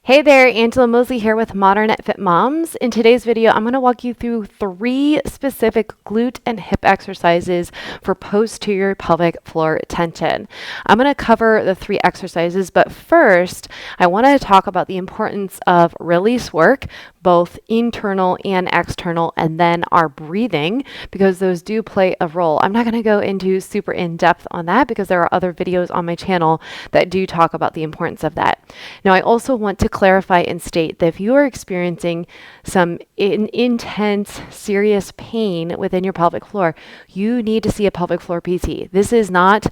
Hey there, Angela Mosley here with Modern Fit Moms. In today's video, I'm going to walk you through 3 specific glute and hip exercises for posterior pelvic floor tension. I'm going to cover the 3 exercises, but first, I want to talk about the importance of release work, both internal and external, and then our breathing, because those do play a role. I'm not going to go into super in-depth on that because there are other videos on my channel that do talk about the importance of that. Now, I also want to clarify and state that if you are experiencing some intense, serious pain within your pelvic floor, you need to see a pelvic floor PT. This is not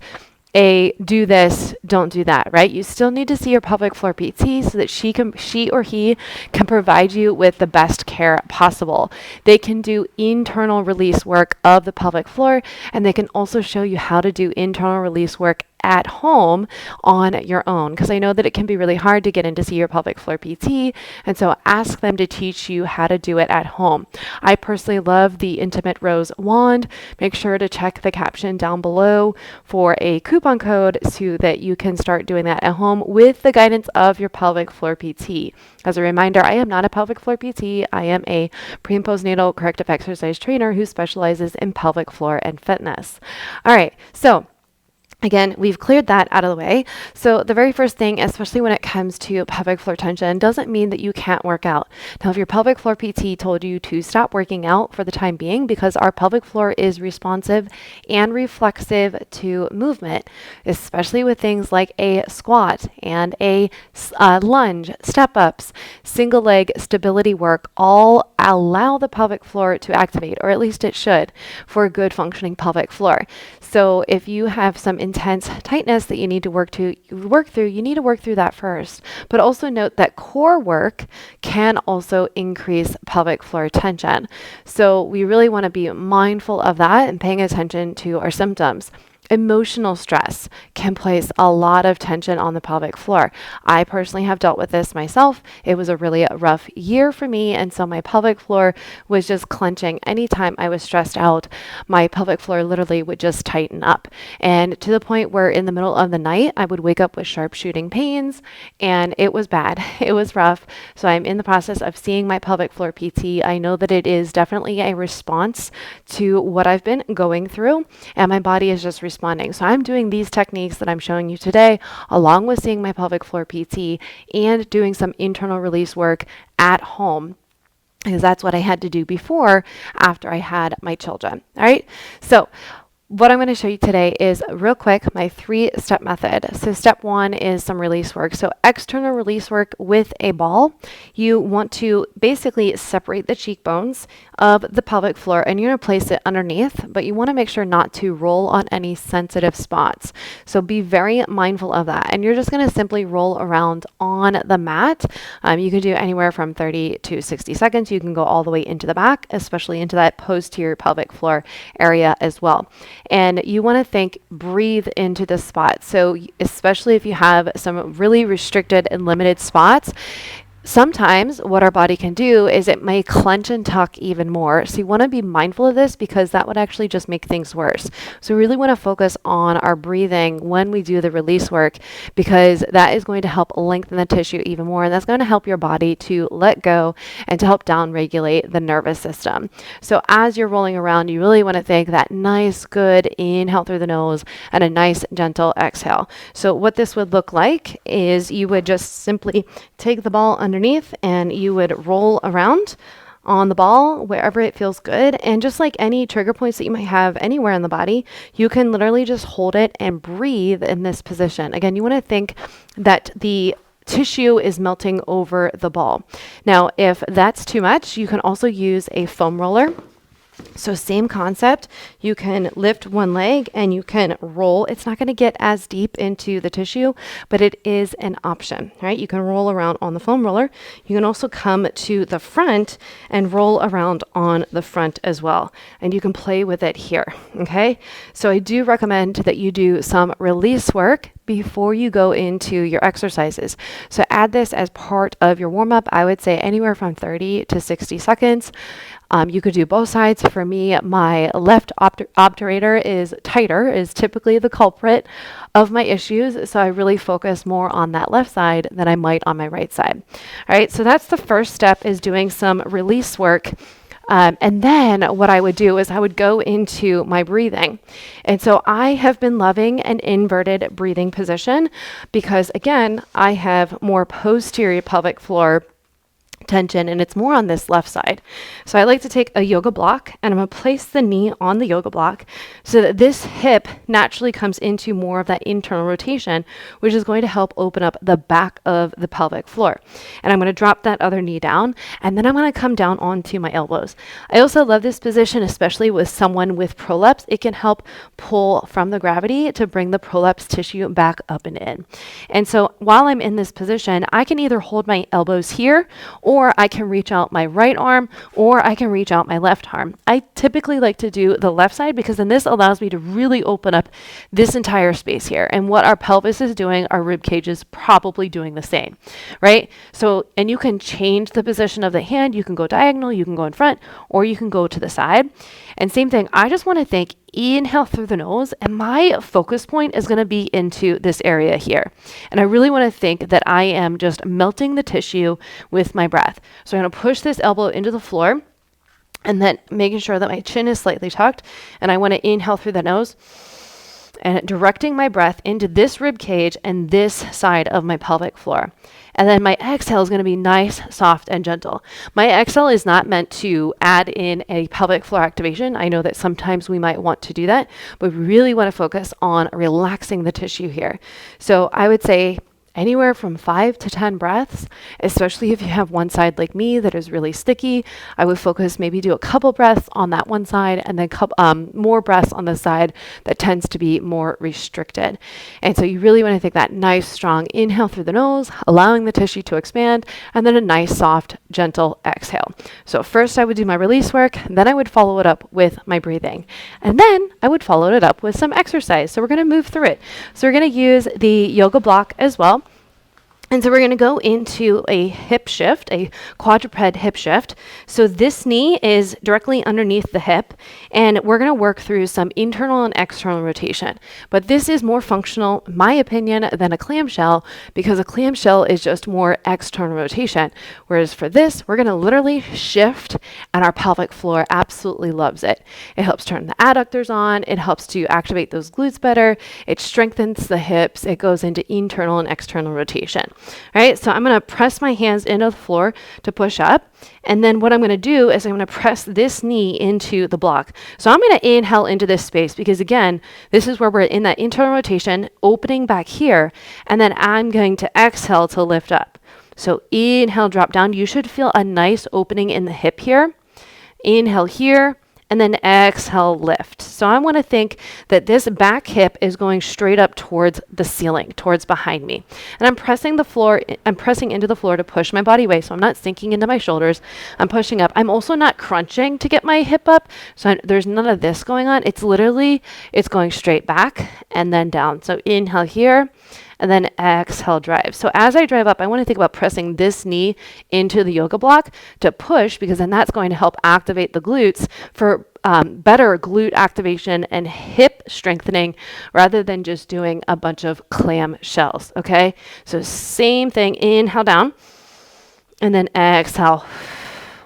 a do this, don't do that, right? You still need to see your pelvic floor PT so that she or he can provide you with the best care possible. They can do internal release work of the pelvic floor, and they can also show you how to do internal release work at home on your own, because I know that it can be really hard to get in to see your pelvic floor PT, and so ask them to teach you how to do it at home. I personally love the Intimate Rose wand. Make sure to check the caption down below for a coupon code so that you can start doing that at home with the guidance of your pelvic floor PT. As a reminder, I am not a pelvic floor PT. I am a pre and postnatal corrective exercise trainer who specializes in pelvic floor and fitness. All right, so again, we've cleared that out of the way. So the very first thing, especially when it comes to pelvic floor tension, doesn't mean that you can't work out. Now, if your pelvic floor PT told you to stop working out for the time being because our pelvic floor is responsive and reflexive to movement, especially with things like a squat and a lunge, step-ups, single leg stability work, all allow the pelvic floor to activate, or at least it should, for a good functioning pelvic floor. So if you have some intense tightness that you need to work through, you need to work through that first. But also note that core work can also increase pelvic floor tension. So we really want to be mindful of that and paying attention to our symptoms. Emotional stress can place a lot of tension on the pelvic floor. I personally have dealt with this myself. It was a really rough year for me, and so my pelvic floor was just clenching. Anytime I was stressed out, my pelvic floor literally would just tighten up, and to the point where in the middle of the night, I would wake up with sharp shooting pains, and it was bad. It was rough. So I'm in the process of seeing my pelvic floor PT. I know that it is definitely a response to what I've been going through, and my body is just responding. So I'm doing these techniques that I'm showing you today, along with seeing my pelvic floor PT and doing some internal release work at home, because that's what I had to do before, after I had my children. All right. So what I'm going to show you today is real quick my 3-step method. So step 1 is some release work. So external release work with a ball. You want to basically separate the cheekbones of the pelvic floor, and you're going to place it underneath, but you want to make sure not to roll on any sensitive spots. So be very mindful of that. And you're just going to simply roll around on the mat. You can do anywhere from 30 to 60 seconds. You can go all the way into the back, especially into that posterior pelvic floor area as well. And you want to breathe into the spot. So especially if you have some really restricted and limited spots, sometimes what our body can do is it may clench and tuck even more. So you want to be mindful of this, because that would actually just make things worse. So we really want to focus on our breathing when we do the release work, because that is going to help lengthen the tissue even more. And that's going to help your body to let go and to help down regulate the nervous system. So as you're rolling around, you really want to take that nice, good inhale through the nose and a nice, gentle exhale. So what this would look like is you would just simply take the ball underneath, and you would roll around on the ball wherever it feels good. And just like any trigger points that you might have anywhere in the body, you can literally just hold it and breathe in this position. Again, you want to think that the tissue is melting over the ball. Now, if that's too much, you can also use a foam roller. So same concept, you can lift one leg and you can roll. It's not going to get as deep into the tissue, but it is an option, right? You can roll around on the foam roller. You can also come to the front and roll around on the front as well. And you can play with it here, okay? So I do recommend that you do some release work before you go into your exercises. So add this as part of your warm up. I would say anywhere from 30 to 60 seconds. You could do both sides. For me, my left obturator is tighter, is typically the culprit of my issues. So I really focus more on that left side than I might on my right side. All right, so that's the first step, is doing some release work. And then what I would do is I would go into my breathing. And so I have been loving an inverted breathing position because, again, I have more posterior pelvic floor tension, and it's more on this left side. So I like to take a yoga block, and I'm going to place the knee on the yoga block so that this hip naturally comes into more of that internal rotation, which is going to help open up the back of the pelvic floor. And I'm going to drop that other knee down, and then I'm going to come down onto my elbows. I also love this position, especially with someone with prolapse. It can help pull from the gravity to bring the prolapse tissue back up and in. And so while I'm in this position, I can either hold my elbows here, or I can reach out my right arm, or I can reach out my left arm. I typically like to do the left side because then this allows me to really open up this entire space here. And what our pelvis is doing, our rib cage is probably doing the same, right? So, and you can change the position of the hand. You can go diagonal, you can go in front, or you can go to the side. And same thing, I just want to think, inhale through the nose, and my focus point is going to be into this area here. And I really want to think that I am just melting the tissue with my breath. So I'm going to push this elbow into the floor, and then making sure that my chin is slightly tucked, and I want to inhale through the nose and directing my breath into this rib cage and this side of my pelvic floor. And then my exhale is going to be nice, soft, and gentle. My exhale is not meant to add in a pelvic floor activation. I know that sometimes we might want to do that, but we really want to focus on relaxing the tissue here. So I would say anywhere from 5 to 10 breaths, especially if you have one side like me that is really sticky. I would focus, maybe do a couple breaths on that one side, and then more breaths on the side that tends to be more restricted. And so you really want to take that nice, strong inhale through the nose, allowing the tissue to expand, and then a nice, soft, gentle exhale. So first I would do my release work, then I would follow it up with my breathing. And then I would follow it up with some exercise. So we're going to move through it. So we're going to use the yoga block as well. And so we're going to go into a hip shift, a quadruped hip shift. So this knee is directly underneath the hip, and we're going to work through some internal and external rotation. But this is more functional, in my opinion, than a clamshell, because a clamshell is just more external rotation. Whereas for this, we're going to literally shift, and our pelvic floor absolutely loves it. It helps turn the adductors on. It helps to activate those glutes better. It strengthens the hips. It goes into internal and external rotation. All right, so I'm going to press my hands into the floor to push up. And then what I'm going to do is I'm going to press this knee into the block. So I'm going to inhale into this space because, again, this is where we're in that internal rotation, opening back here. And then I'm going to exhale to lift up. So inhale, drop down. You should feel a nice opening in the hip here. Inhale here. And then exhale, lift. So I want to think that this back hip is going straight up towards the ceiling, towards behind me. And I'm pressing into the floor to push my body away. So I'm not sinking into my shoulders. I'm pushing up. I'm also not crunching to get my hip up. So there's none of this going on. It's going straight back and then down. So inhale here. And then exhale, drive. So as I drive up, I want to think about pressing this knee into the yoga block to push, because then that's going to help activate the glutes for better glute activation and hip strengthening, rather than just doing a bunch of clam shells. Okay, so same thing, inhale down, and then exhale,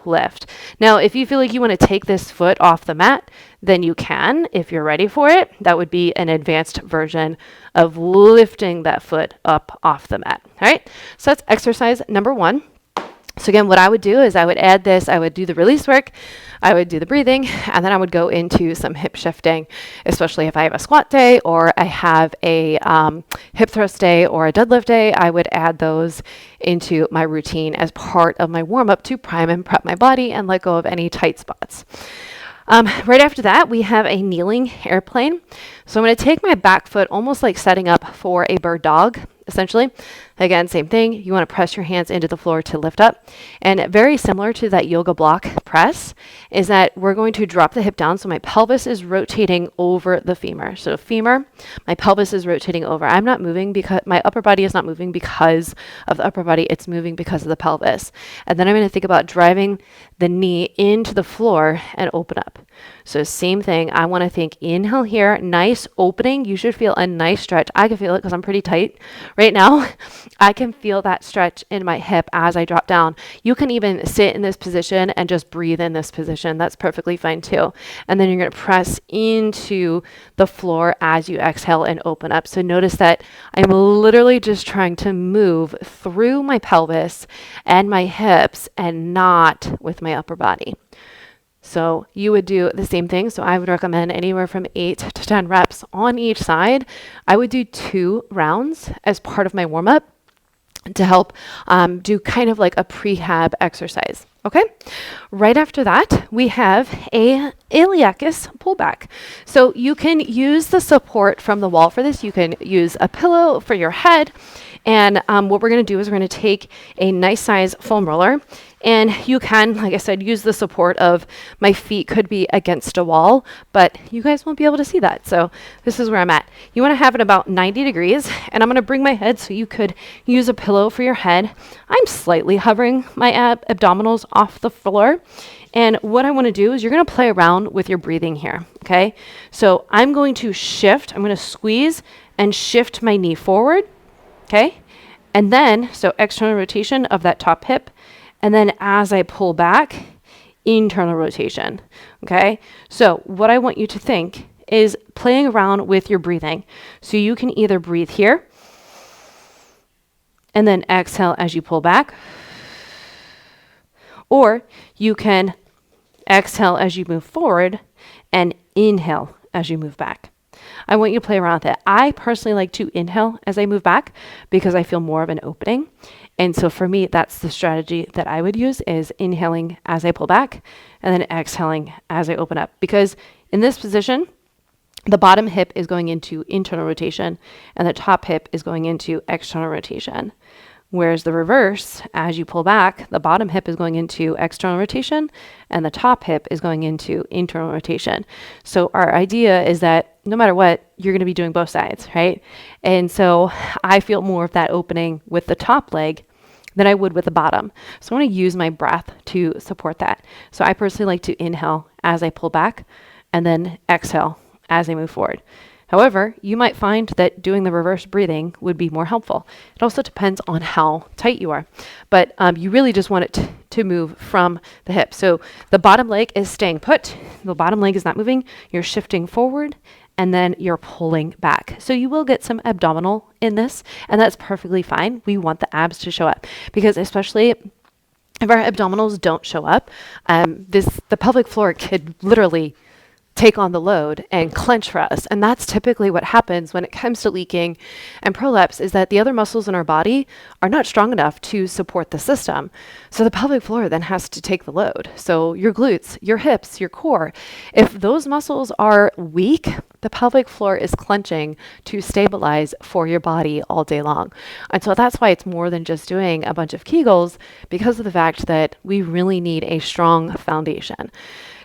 lift. Now, if you feel like you want to take this foot off the mat, then you can, if you're ready for it. That would be an advanced version of lifting that foot up off the mat. All right, so that's exercise number 1. So again, what I would do is I would add this, I would do the release work, I would do the breathing, and then I would go into some hip shifting, especially if I have a squat day or I have a hip thrust day or a deadlift day. I would add those into my routine as part of my warm-up to prime and prep my body and let go of any tight spots. Right after that, we have a kneeling airplane. So I'm going to take my back foot almost like setting up for a bird dog, essentially. Again, same thing. You want to press your hands into the floor to lift up. And very similar to that yoga block press is that we're going to drop the hip down so my pelvis is rotating over the femur. So femur, my pelvis is rotating over. I'm not moving because my upper body is not moving because of the upper body. It's moving because of the pelvis. And then I'm going to think about driving the knee into the floor and open up. So same thing. I want to think inhale here, nice opening. You should feel a nice stretch. I can feel it because I'm pretty tight right now. I can feel that stretch in my hip as I drop down. You can even sit in this position and just breathe in this position. That's perfectly fine too. And then you're going to press into the floor as you exhale and open up. So notice that I'm literally just trying to move through my pelvis and my hips and not with my upper body. So you would do the same thing. So I would recommend anywhere from 8 to 10 reps on each side. I would do 2 rounds as part of my warm-up to help do kind of like a prehab exercise. Okay. Right after that, we have a iliacus pullback. So you can use the support from the wall for this. You can use a pillow for your head. And what we're going to do is we're going to take a nice size foam roller, and you can, like I said, use the support of my feet could be against a wall, but you guys won't be able to see that. So this is where I'm at. You want to have it about 90 degrees, and I'm going to bring my head so you could use a pillow for your head. I'm slightly hovering my abdominals off the floor. And what I want to do is you're going to play around with your breathing here. Okay. So I'm going to shift. I'm going to squeeze and shift my knee forward. Okay. And then, so external rotation of that top hip. And then as I pull back, internal rotation. Okay. So what I want you to think is playing around with your breathing. So you can either breathe here and then exhale as you pull back, or you can exhale as you move forward and inhale as you move back. I want you to play around with it. I personally like to inhale as I move back because I feel more of an opening. And so for me, that's the strategy that I would use, is inhaling as I pull back and then exhaling as I open up. Because in this position, the bottom hip is going into internal rotation and the top hip is going into external rotation. Whereas the reverse, as you pull back, the bottom hip is going into external rotation and the top hip is going into internal rotation. So our idea is that no matter what, you're going to be doing both sides, right? And so I feel more of that opening with the top leg than I would with the bottom. So I want to use my breath to support that. So I personally like to inhale as I pull back and then exhale as I move forward. However, you might find that doing the reverse breathing would be more helpful. It also depends on how tight you are, but you really just want it to move from the hip. So the bottom leg is staying put. The bottom leg is not moving. You're shifting forward and then you're pulling back. So you will get some abdominal in this, and that's perfectly fine. We want the abs to show up because especially if our abdominals don't show up, the pelvic floor could literally take on the load and clench for us. And that's typically what happens when it comes to leaking and prolapse, is that the other muscles in our body are not strong enough to support the system. So the pelvic floor then has to take the load. So your glutes, your hips, your core, if those muscles are weak, the pelvic floor is clenching to stabilize for your body all day long. And so that's why it's more than just doing a bunch of Kegels, because of the fact that we really need a strong foundation.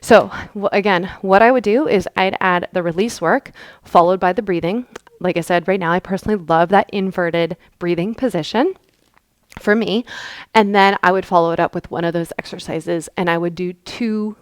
So again, what I would do is I'd add the release work followed by the breathing. Like I said, right now, I personally love that inverted breathing position for me. And then I would follow it up with one of those exercises, and I would do two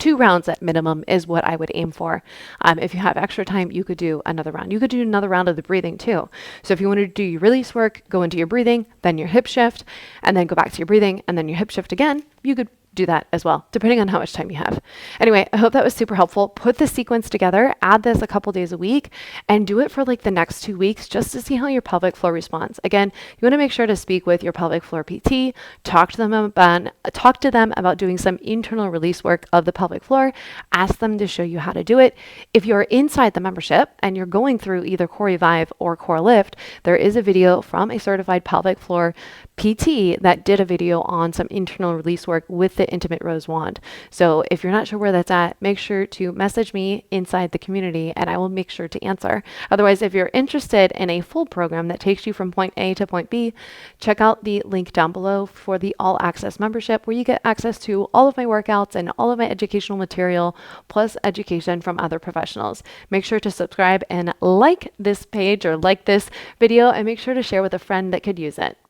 rounds at minimum is what I would aim for. If you have extra time, you could do another round. You could do another round of the breathing too. So if you wanted to do your release work, go into your breathing, then your hip shift, and then go back to your breathing, and then your hip shift again, you could do that as well, depending on how much time you have. Anyway, I hope that was super helpful. Put the sequence together, add this a couple days a week, and do it for like the next 2 weeks just to see how your pelvic floor responds. Again, you want to make sure to speak with your pelvic floor PT, talk to them about doing some internal release work of the pelvic floor, ask them to show you how to do it. If you're inside the membership and you're going through either Core Revive or Core Lift, there is a video from a certified pelvic floor PT that did a video on some internal release work with the the Intimate Rose wand. So if you're not sure where that's at, make sure to message me inside the community and I will make sure to answer. Otherwise, if you're interested in a full program that takes you from point A to point B, check out the link down below for the All Access membership, where you get access to all of my workouts and all of my educational material, plus education from other professionals. Make sure to subscribe and like this page or like this video, and make sure to share with a friend that could use it.